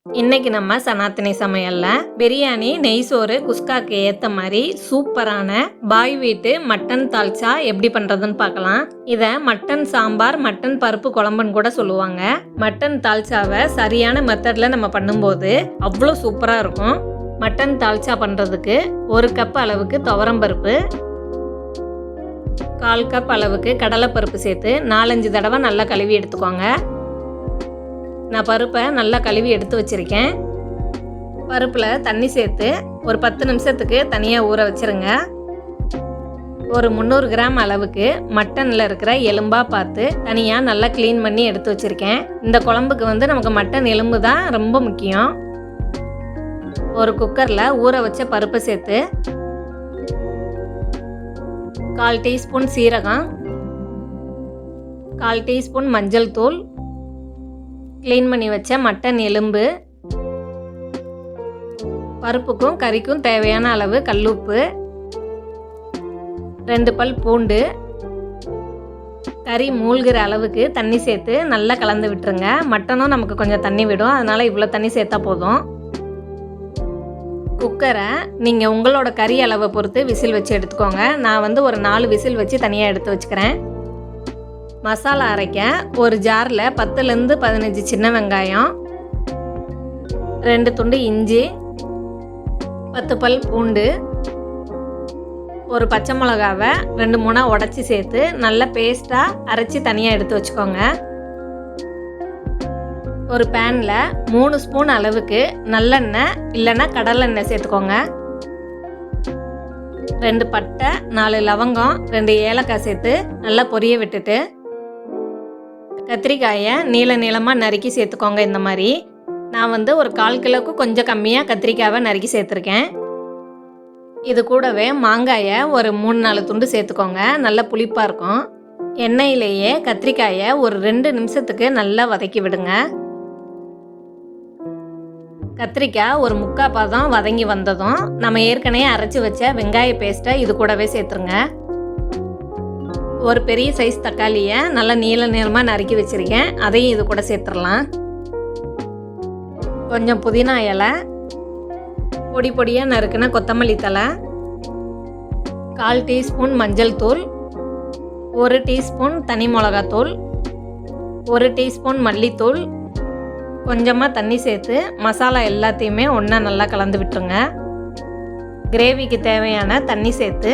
இன்னைக்கு நம்ம சனாத்தனி சமையல்ல பிரியாணி, நெய் சோறு, குஸ்காக்கு ஏத்த மாதிரி சூப்பரான பாய் வீட்டு மட்டன் தால்ச்சா எப்படி பண்றதுன்னு பார்க்கலாம். இத மட்டன் சாம்பார், மட்டன் பருப்பு குழம்புன்னு கூட சொல்லுவாங்க. மட்டன் தால்ச்சாவை சரியான மெத்தட்ல நம்ம பண்ணும்போது அவ்வளோ சூப்பரா இருக்கும். மட்டன் தால்ச்சா பண்றதுக்கு 1 கப் அளவுக்கு துவரம் பருப்பு, 1/4 கப் அளவுக்கு கடலைப்பருப்பு சேர்த்து 4-5 தடவை நல்லா கழுவி எடுத்துக்கோங்க. நான் பருப்பை நல்லா கழுவி எடுத்து வச்சுருக்கேன். பருப்பில் தண்ணி சேர்த்து ஒரு 10 நிமிஷத்துக்கு தனியாக ஊற வச்சுருங்க. ஒரு 300 கிராம் அளவுக்கு மட்டனில் இருக்கிற எலும்பாக பார்த்து தனியாக நல்லா க்ளீன் பண்ணி எடுத்து வச்சுருக்கேன். இந்த குழம்புக்கு நமக்கு மட்டன் எலும்பு தான் ரொம்ப முக்கியம். ஒரு குக்கரில் ஊற வச்ச பருப்பை சேர்த்து 1/4 டீஸ்பூன் சீரகம், 1/4 டீஸ்பூன் மஞ்சள் தூள், க்ளீன் பண்ணி வச்ச மட்டன் எலும்பு, பருப்புக்கும் கறிக்கும் தேவையான அளவு கல்லுப்பு, 2 பல் பூண்டு, கறி மூழ்கிற அளவுக்கு தண்ணி சேர்த்து நல்லா கலந்து விட்டுருங்க. மட்டனும் நமக்கு கொஞ்சம் தண்ணி விடும், அதனால் இவ்வளோ தண்ணி சேர்த்தா போதும். குக்கரை நீங்கள் உங்களோட கறி அளவை பொறுத்து விசில் வச்சு எடுத்துக்கோங்க. நான் ஒரு 4 விசில் வச்சு தனியாக எடுத்து வச்சுக்கிறேன். மசாலா அரைக்க ஒரு ஜாரில் 10லேருந்து 15 சின்ன வெங்காயம், 2 துண்டு இஞ்சி, 10 பல் பூண்டு, ஒரு பச்சை மிளகாவை 2-3 உடச்சி சேர்த்து நல்லா பேஸ்ட்டாக அரைச்சி தனியாக எடுத்து வச்சுக்கோங்க. ஒரு பேனில் 3 ஸ்பூன் அளவுக்கு நல்லெண்ணெய் இல்லைன்னா கடலெண்ணெய் சேர்த்துக்கோங்க. 2 பட்டை, 4 லவங்கம், 2 ஏலக்காய் சேர்த்து நல்லா பொரிய விட்டுட்டு கத்திரிக்காயை நீளமாக நறுக்கி சேர்த்துக்கோங்க. இந்த மாதிரி நான் ஒரு 1/4 கிலோவுக்கு கொஞ்சம் கம்மியாக கத்திரிக்காயை நறுக்கி சேர்த்துருக்கேன். இது கூடவே மாங்காயை ஒரு 3-4 துண்டு சேர்த்துக்கோங்க. நல்லா புளிப்பாக இருக்கும். எண்ணெயிலேயே கத்திரிக்காயை ஒரு 2 நிமிஷத்துக்கு நல்லா வதக்கி விடுங்க. கத்திரிக்காய் ஒரு 3/4 பாதம் வதங்கி வந்ததும் நம்ம ஏற்கனவே அரைச்சி வச்ச வெங்காய பேஸ்ட்டை இது கூடவே சேர்த்துருங்க. ஒரு பெரிய சைஸ் தக்காளியை நல்லா நீளமாக நறுக்கி வச்சுருக்கேன், அதையும் இது கூட சேர்த்துடலாம். கொஞ்சம் புதினா இலை, பொடி பொடியாக நறுக்குன கொத்தமல்லி தழை, 1/4 டீஸ்பூன் மஞ்சள் தூள், 1 டீஸ்பூன் தனி மிளகாத்தூள், 1 டீஸ்பூன் மல்லித்தூள், கொஞ்சமாக தண்ணி சேர்த்து மசாலா எல்லாத்தையுமே ஒன்றா நல்லா கலந்து விட்டுருங்க. கிரேவிக்கு தேவையான தண்ணி சேர்த்து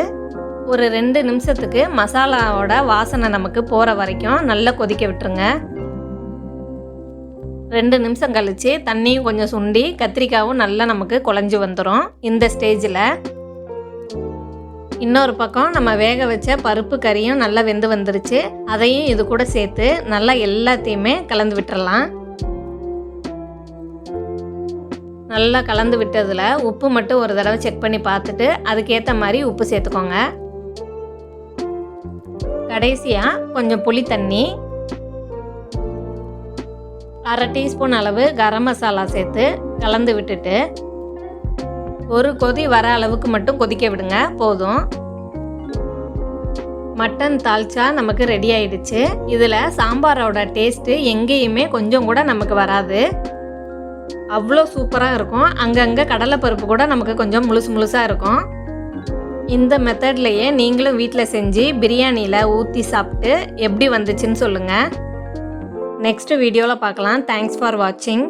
ஒரு 2 நிமிஷத்துக்கு மசாலாவோட வாசனை நமக்கு போகிற வரைக்கும் நல்லா கொதிக்க விட்டுருங்க. 2 நிமிஷம் கழித்து தண்ணியும் கொஞ்சம் சுண்டி கத்திரிக்காயும் நல்லா நமக்கு குழஞ்சி வந்துடும். இந்த ஸ்டேஜில் இன்னொரு பக்கம் நம்ம வேக வச்ச பருப்பு கறியும் நல்லா வெந்து வந்துருச்சு. அதையும் இது கூட சேர்த்து நல்லா எல்லாத்தையுமே கலந்து விட்டுறலாம். நல்லா கலந்து விட்டதில் உப்பு மட்டும் ஒரு தடவை செக் பண்ணி பார்த்துட்டு அதுக்கேற்ற மாதிரி உப்பு சேர்த்துக்கோங்க. கடைசியாக கொஞ்சம் புளி தண்ணி, 1/2 டீஸ்பூன் அளவு கரம் மசாலா சேர்த்து கலந்து விட்டுட்டு ஒரு கொதி வர அளவுக்கு மட்டும் கொதிக்க விடுங்க, போதும். மட்டன் தால்ச்சா நமக்கு ரெடி ஆயிடுச்சு. இதில் சாம்பாரோட டேஸ்ட்டு எங்கேயுமே கொஞ்சம் கூட நமக்கு வராது, அவ்வளோ சூப்பராக இருக்கும். அங்கங்கே கடலைப்பருப்பு கூட நமக்கு கொஞ்சம் முழுசாக இருக்கும். இந்த மெத்தட்லையே நீங்களும் வீட்டில் செஞ்சு பிரியாணியில் ஊற்றி சாப்பிட்டு எப்படி வந்துச்சுன்னு சொல்லுங்கள். நெக்ஸ்ட் வீடியோவில் பார்க்கலாம். தேங்க்ஸ் ஃபார் வாட்சிங்.